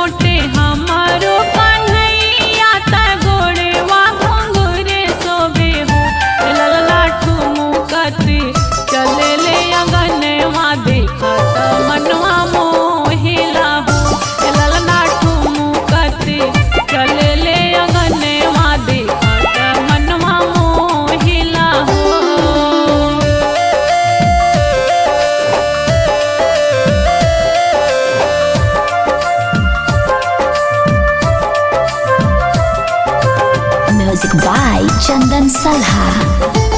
मोटे हमारो कन्हैया त गोड़वा घुंघरे सोबे हो ललना ठुमुकत चले ले अंगनवा देखत मनवा मोहिला हो ललना ठुमुकत चले ले अंगनवा देखत मनवा मोहिला हो। Music by Chandan Salha।